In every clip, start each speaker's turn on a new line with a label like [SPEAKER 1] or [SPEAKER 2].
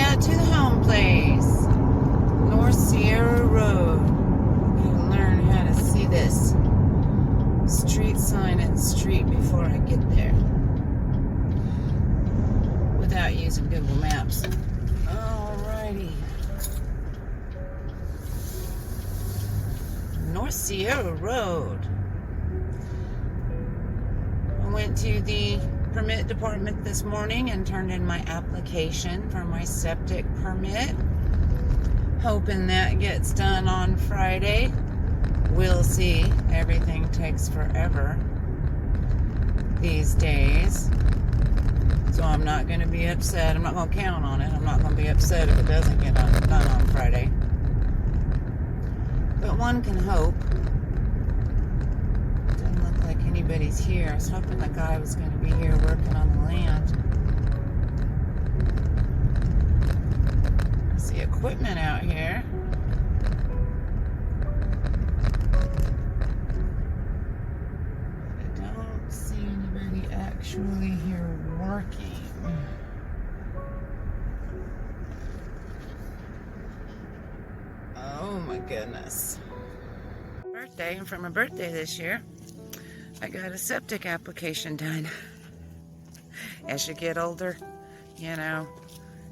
[SPEAKER 1] out to the home place, North Sierra Road. I'm gonna learn how to see this street sign and street before I get there without using Google Maps. Alrighty. North Sierra Road. I went to the permit department this morning and turned in my application for my septic permit. Hoping that gets done on Friday. We'll see. Everything takes forever these days. So I'm not going to be upset. I'm not going to count on it. I'm not going to be upset if it doesn't get done on Friday. But one can hope. Doesn't look like anybody's here. I was hoping the guy was going to be here working on the land. I see equipment out here. I don't see anybody actually here working. Oh my goodness. Birthday, and for my birthday this year, I got a septic application done. As you get older, you know,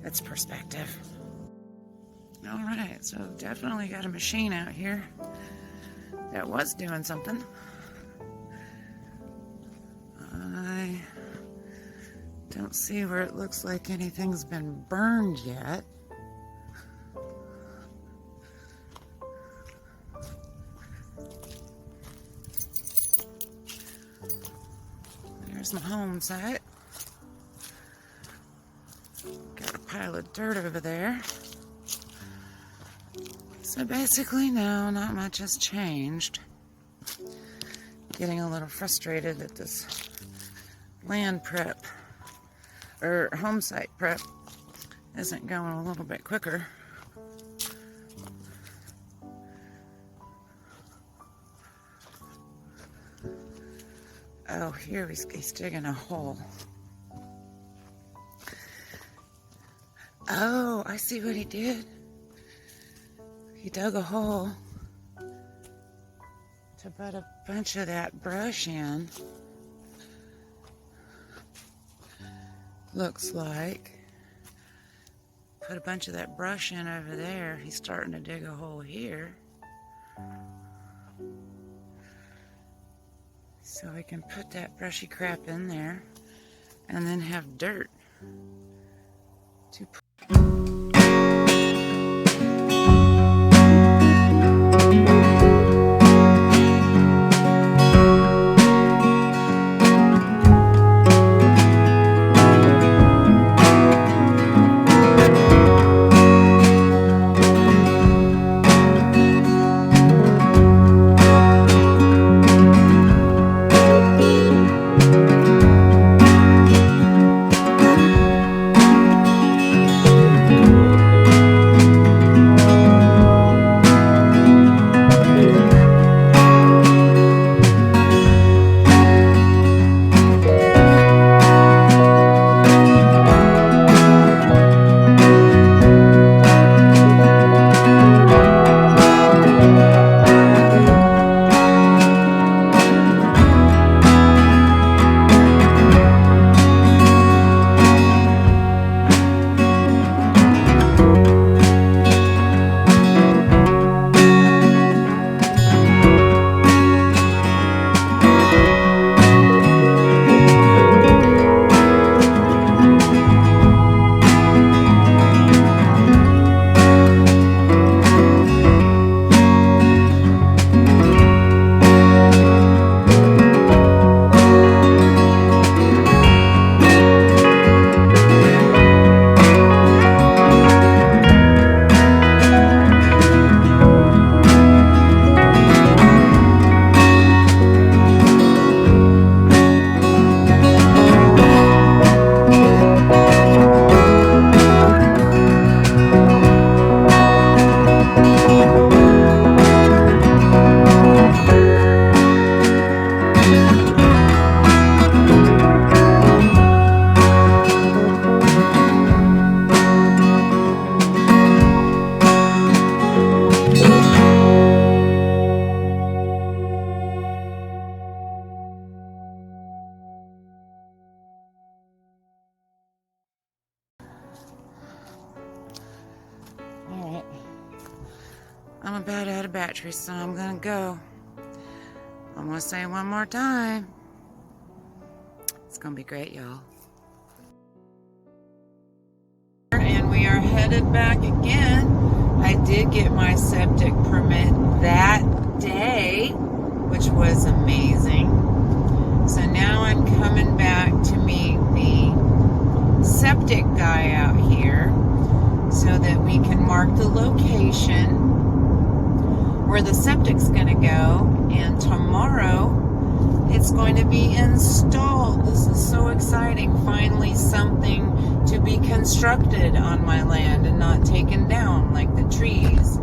[SPEAKER 1] it's perspective. Alright, so definitely got a machine out here that was doing something. I don't see where it looks like anything's been burned yet. There's my home site. Got a pile of dirt over there. So basically, no, not much has changed. Getting a little frustrated that this land prep, or home site prep, isn't going a little bit quicker. Oh, here he's digging a hole. Oh, I see what he did. He dug a hole to put a bunch of that brush in. Looks like. Put a bunch of that brush in over there. He's starting to dig a hole here. So we can put that brushy crap in there and then have dirt to put. battery, so I'm gonna go. I'm gonna say it one more time. It's gonna be great, y'all. And we are headed back again. I did get my septic permit that day, which was amazing. So now I'm coming back to meet the septic guy out here so that we can mark the location where the septic's going to go, and tomorrow it's going to be installed. This is so exciting. Finally something to be constructed on my land and not taken down like the trees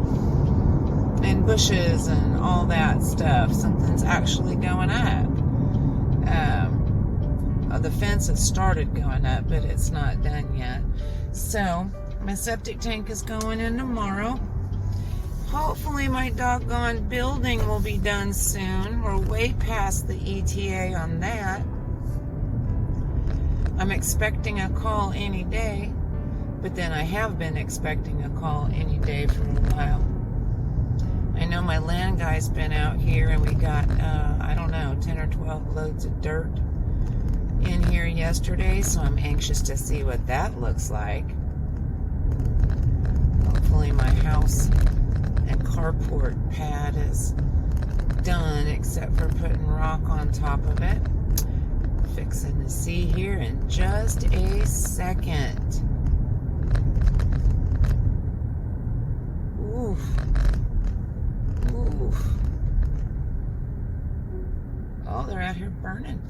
[SPEAKER 1] and bushes and all that stuff. Something's actually going up. The fence has started going up, but it's not done yet. So my septic tank is going in tomorrow. Hopefully my doggone building will be done soon. We're way past the ETA on that. I'm expecting a call any day, but then I have been expecting a call any day for a while. I know my land guy's been out here, and we got, I don't know, 10 or 12 loads of dirt in here yesterday, so I'm anxious to see what that looks like. Hopefully my house and carport pad is done, except for putting rock on top of it. Fixing to see here in just a second. Oof. Oof. Oh, they're out here burning.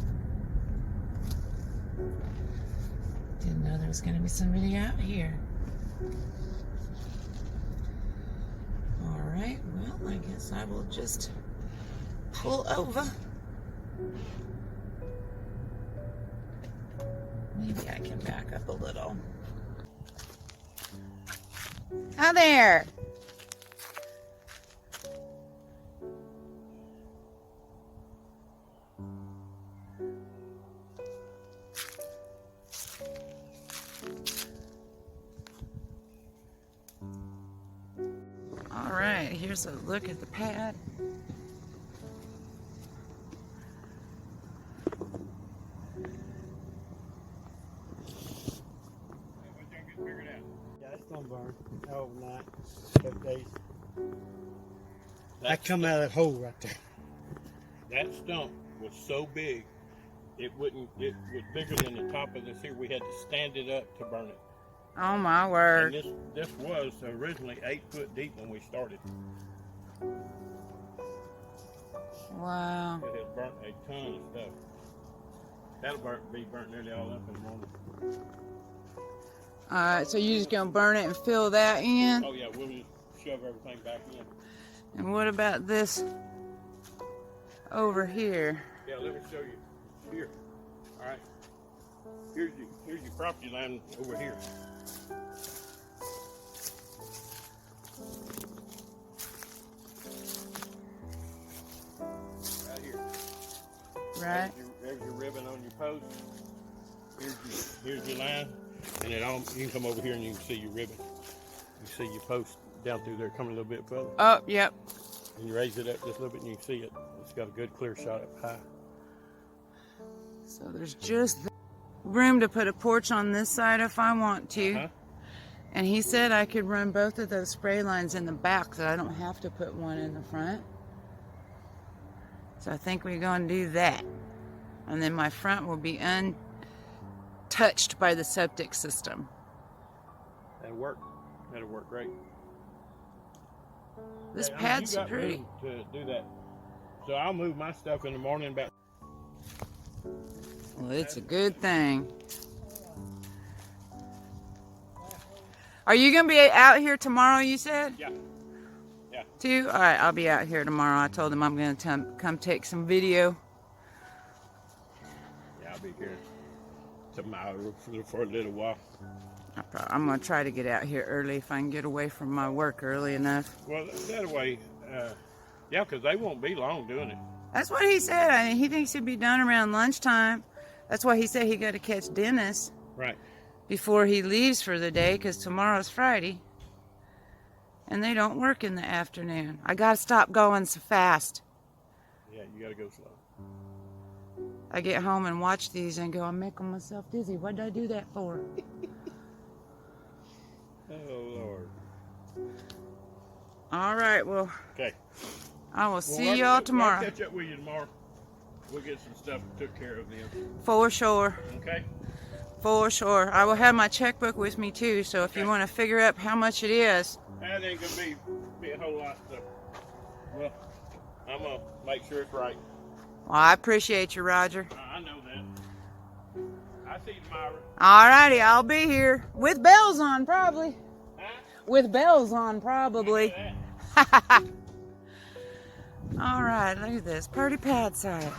[SPEAKER 1] Didn't know there was going to be somebody out here. Alright, well, I guess I will just pull over. Maybe I can back up a little. Hi there! Alright, here's a look at the pad.
[SPEAKER 2] Yeah, it's gonna burn overnight, couple days. That come out of that hole right there.
[SPEAKER 3] That stump was so big, it was bigger than the top of this here. We had to stand it up to burn it.
[SPEAKER 1] Oh my word.
[SPEAKER 3] And this was originally 8 foot deep when we started.
[SPEAKER 1] Wow.
[SPEAKER 3] It had burnt a ton of stuff. That'll be burnt nearly all up in the morning.
[SPEAKER 1] Alright, so you're just gonna burn it and fill that in?
[SPEAKER 3] Oh yeah, we'll just shove everything back in.
[SPEAKER 1] And what about this over here?
[SPEAKER 3] Yeah, let me show you. Here. Alright. Here's your property line over here. Right here.
[SPEAKER 1] Right.
[SPEAKER 3] There's your ribbon on your post. Here's your line, and you can come over here and you can see your ribbon. You see your post down through there coming a little bit further.
[SPEAKER 1] Oh, yep.
[SPEAKER 3] And you raise it up just a little bit and you can see it. It's got a good clear shot up high.
[SPEAKER 1] So there's just room to put a porch on this side if I want to. And he said I could run both of those spray lines in the back, so I don't have to put one in the front. So I think we're going to do that. And then my front will be untouched by the septic system.
[SPEAKER 3] That'll work. That'll work great.
[SPEAKER 1] This pad's pretty.
[SPEAKER 3] To do that. So I'll move my stuff in the morning about.
[SPEAKER 1] Well, it's a good thing. Are you going to be out here tomorrow, you said?
[SPEAKER 3] Yeah. Yeah.
[SPEAKER 1] Too? All right, I'll be out here tomorrow. I told him I'm going to come take some video.
[SPEAKER 3] Yeah, I'll be here tomorrow for a little while.
[SPEAKER 1] I'm going to try to get out here early if I can get away from my work early enough.
[SPEAKER 3] Well, that way, yeah, because they won't be long doing it.
[SPEAKER 1] That's what he said. I mean, he thinks he'll be done around lunchtime. That's why he said he got to catch Dennis.
[SPEAKER 3] Right.
[SPEAKER 1] Before he leaves for the day, because tomorrow's Friday. And they don't work in the afternoon. I gotta stop going so fast.
[SPEAKER 3] Yeah, you gotta go slow.
[SPEAKER 1] I get home and watch these and go, I'm making myself dizzy. What did I do that for?
[SPEAKER 3] Oh, Lord.
[SPEAKER 1] All right, well,
[SPEAKER 3] Okay.
[SPEAKER 1] I will see y'all tomorrow.
[SPEAKER 3] I'll catch up with you tomorrow. We'll get some stuff took care of then.
[SPEAKER 1] For sure.
[SPEAKER 3] Okay?
[SPEAKER 1] For sure. I will have my checkbook with me too, so if you want to figure out how much it is.
[SPEAKER 3] That ain't gonna be a whole lot, so. Well, I'm gonna make sure it's right.
[SPEAKER 1] Well, I appreciate you, Roger.
[SPEAKER 3] I know that. I see you, Myra.
[SPEAKER 1] All righty, I'll be here. With bells on, probably.
[SPEAKER 3] Huh?
[SPEAKER 1] With bells on, probably. All right, look at this. Pretty pad site.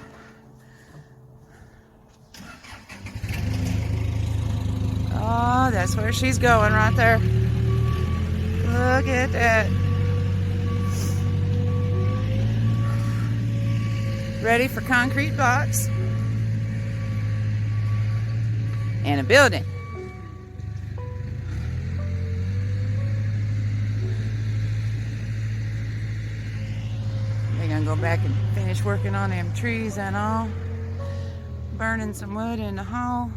[SPEAKER 1] Oh, that's where she's going right there. Look at that. Ready for concrete blocks. And a building. They're gonna go back and finish working on them trees and all. Burning some wood in the hall.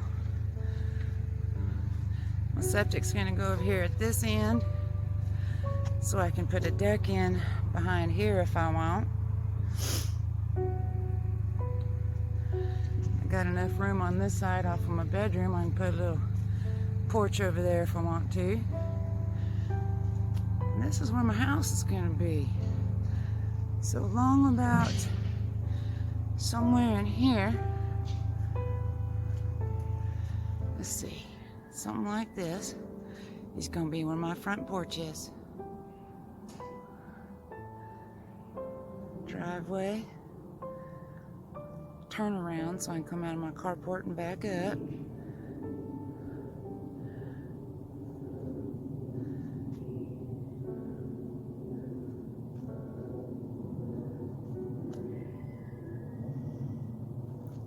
[SPEAKER 1] My septic's gonna go over here at this end so I can put a deck in behind here if I want. I got enough room on this side off of my bedroom. I can put a little porch over there if I want to. And this is where my house is gonna be. So long about somewhere in here. Let's see. Something like this is going to be where my front porch is. Driveway. Turn around so I can come out of my carport and back up.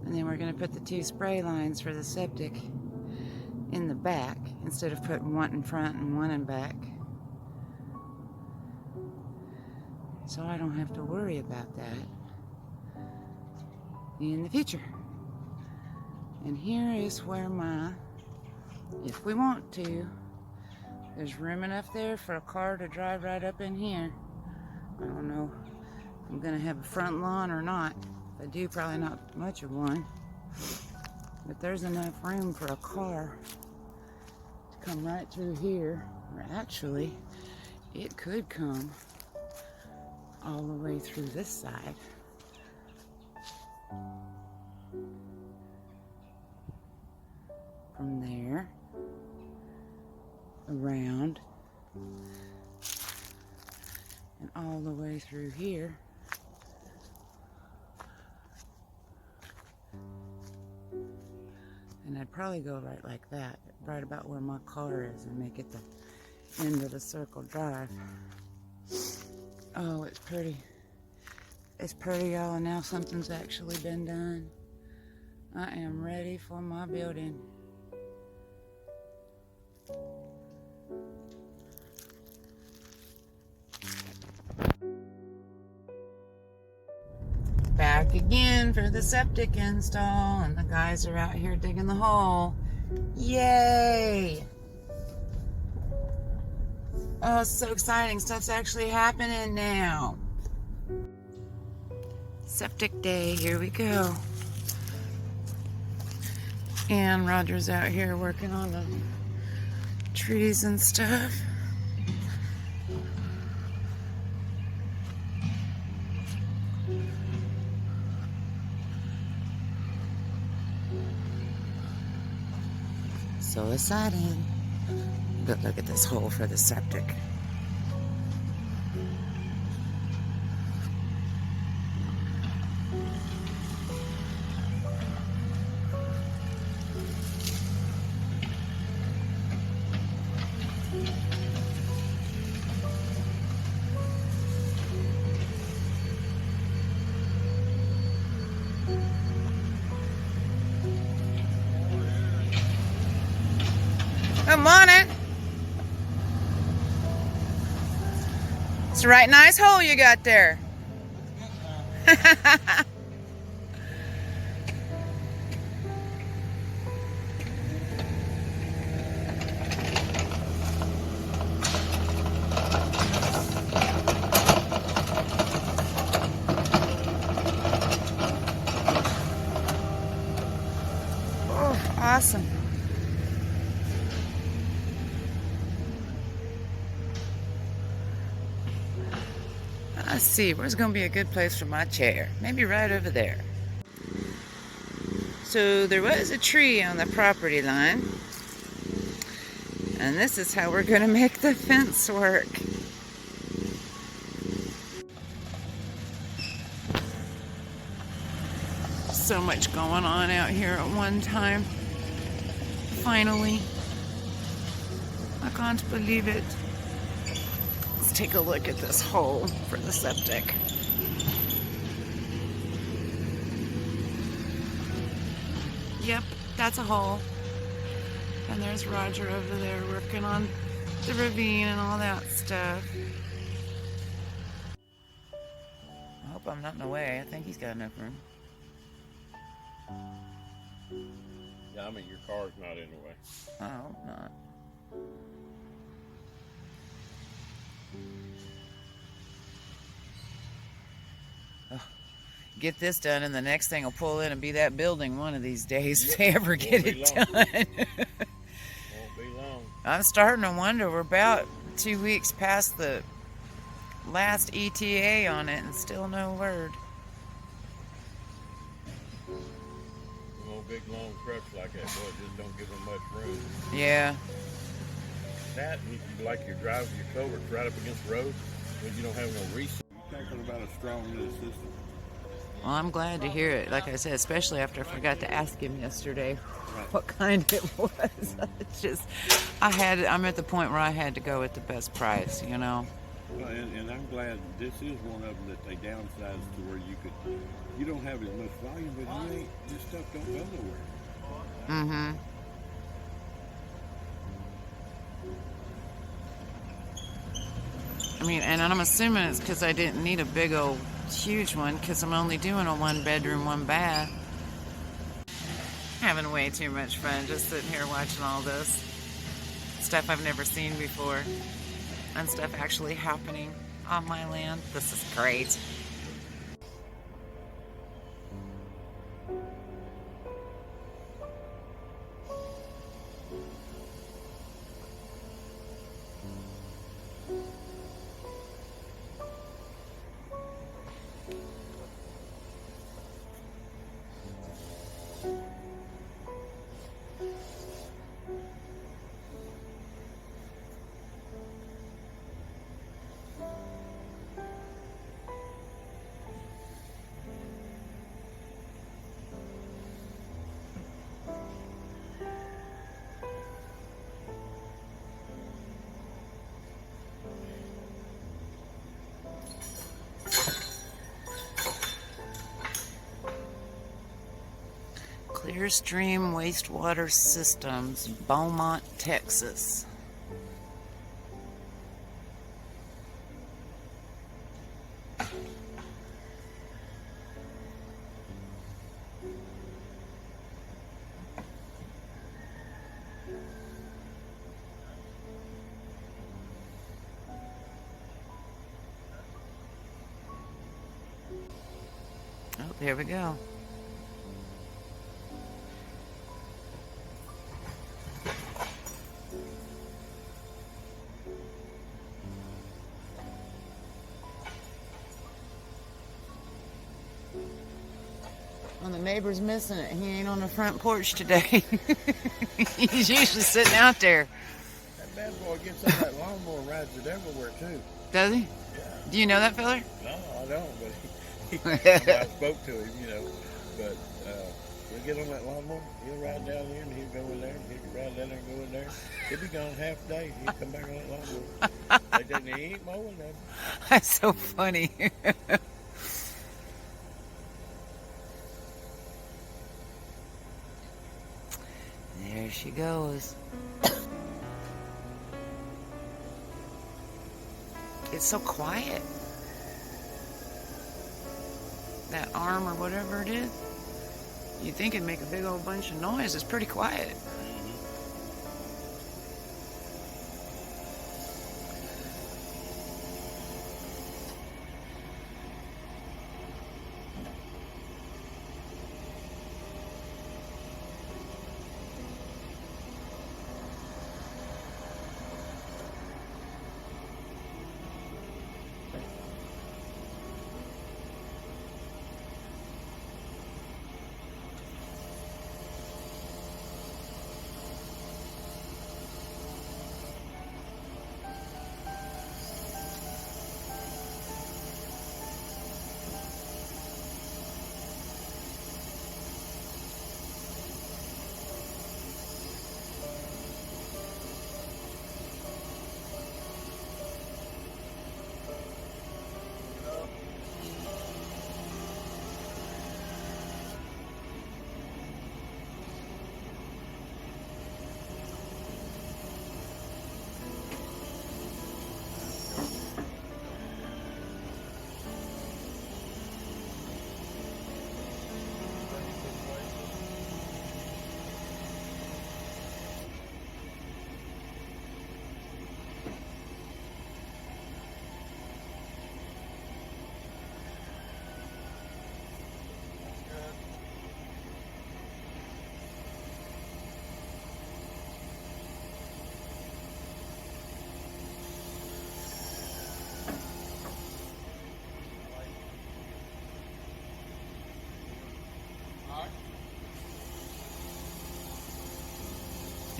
[SPEAKER 1] And then we're going to put the 2 spray lines for the septic in the back instead of putting one in front and one in back. So I don't have to worry about that in the future. And here is where if we want to, there's room enough there for a car to drive right up in here. I don't know if I'm gonna have a front lawn or not. If I do, probably not much of one. But there's enough room for a car to come right through here. Or actually, it could come all the way through this side. From there, around, and all the way through here. And I'd probably go right like that, right about where my car is, and make it the end of the circle drive. Oh, it's pretty. It's pretty, y'all, and now something's actually been done. I am ready for my building. Back again for the septic install, and the guys are out here digging the hole. Yay! Oh, it's so exciting. Stuff's actually happening now. Septic day, here we go. And Roger's out here working on the trees and stuff. So exciting. But look at this hole for the septic. Good morning. It's a right nice hole you got there. Oh, awesome. Let's see, where's going to be a good place for my chair? Maybe right over there. So there was a tree on the property line. And this is how we're going to make the fence work. So much going on out here at one time. Finally. I can't believe it. Let's take a look at this hole for the septic. Yep, that's a hole. And there's Roger over there working on the ravine and all that stuff. I hope I'm not in the way. I think he's got enough room.
[SPEAKER 3] Yeah, I mean, your car's not in the way.
[SPEAKER 1] I hope not. Get this done, and the next thing will pull in and be that building one of these days if they ever get it done.
[SPEAKER 3] Won't be long.
[SPEAKER 1] I'm starting to wonder. We're about 2 weeks past the last ETA on it, and still no word.
[SPEAKER 3] One big long trucks like that, boy, just don't give them much room.
[SPEAKER 1] Yeah.
[SPEAKER 3] That, and like you're driving your culverts right up against the road when you don't have no reset. You're talking about a strong little system.
[SPEAKER 1] Well, I'm glad to hear it. Like I said, especially after I forgot to ask him yesterday what kind it was. It's just, I'm at the point where I had to go with the best price, you know.
[SPEAKER 4] Well, and I'm glad this is one of them that they downsized to where you don't have as much volume, but this stuff don't go nowhere.
[SPEAKER 1] Mm-hmm. I mean, and I'm assuming it's because I didn't need a big old huge one, because I'm only doing a 1-bedroom, 1-bath. Having way too much fun just sitting here watching all this stuff I've never seen before, and stuff actually happening on my land. This is great. Clear Stream Wastewater Systems, Beaumont, Texas. Oh, there we go. Well, the neighbor's missing it. He ain't on the front porch today. He's usually sitting out there.
[SPEAKER 4] That bad boy gets on that lawnmower and rides it everywhere too.
[SPEAKER 1] Does he?
[SPEAKER 4] Yeah.
[SPEAKER 1] Do you know that feller?
[SPEAKER 4] No, I don't, but I spoke to him, you know. But he'll get on that lawnmower, he'll ride down here and he'll go in there, and he'll ride down there and go in there. He'll be gone half a day. He'll come back on that lawnmower. He ain't mowing them.
[SPEAKER 1] That's so funny. There she goes. it's so quiet. That arm or whatever it is, you'd think it'd make a big old bunch of noise. It's pretty quiet.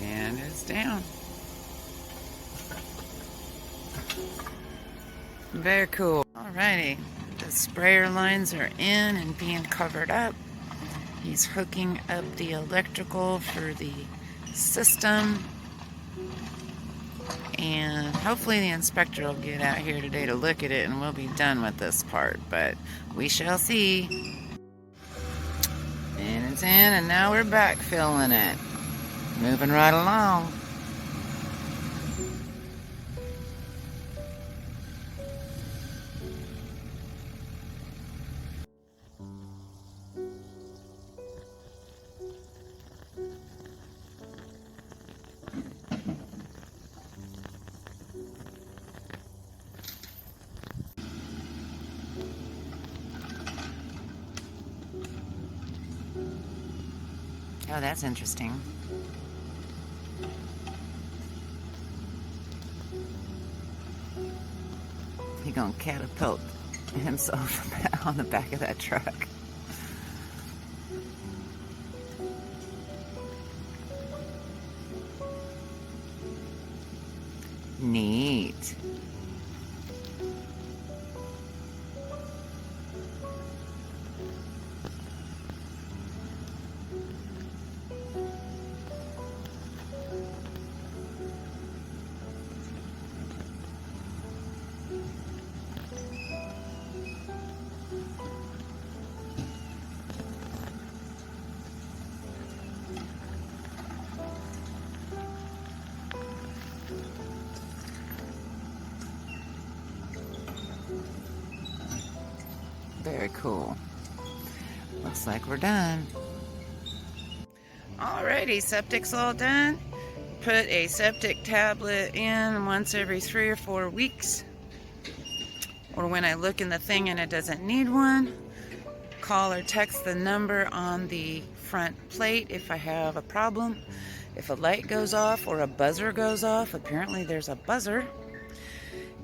[SPEAKER 1] And it's down. Very cool. Alrighty, the sprayer lines are in and being covered up. He's hooking up the electrical for the system. And hopefully the inspector will get out here today to look at it and we'll be done with this part, but we shall see. And it's in, and now we're back filling it. Moving right along. Oh, that's interesting. He gonna catapult himself on the back of that truck. Neat. Very cool. Looks like we're done. Alrighty, septic's all done. Put a septic tablet in once every 3 or 4 weeks. Or when I look in the thing and it doesn't need one, call or text the number on the front plate if I have a problem. If a light goes off or a buzzer goes off, apparently there's a buzzer.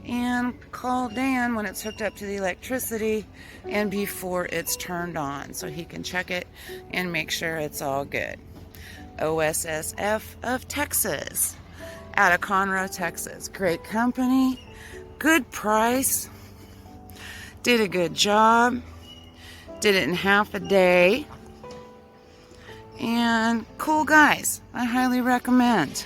[SPEAKER 1] And call Dan when it's hooked up to the electricity and before it's turned on so he can check it and make sure it's all good. OSSF of Texas, out of Conroe, Texas. Great company, good price, did a good job, did it in half a day, and cool guys. I highly recommend.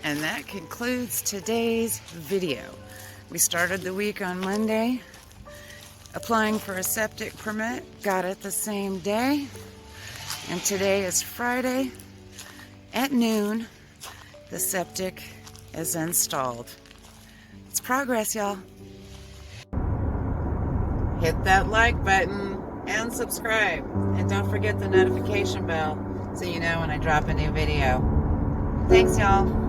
[SPEAKER 1] And that concludes today's video. We started the week on Monday, applying for a septic permit, got it the same day, and today is Friday at noon. The septic is installed. It's progress, y'all. Hit that like button and subscribe. And don't forget the notification bell so you know when I drop a new video. Thanks, y'all.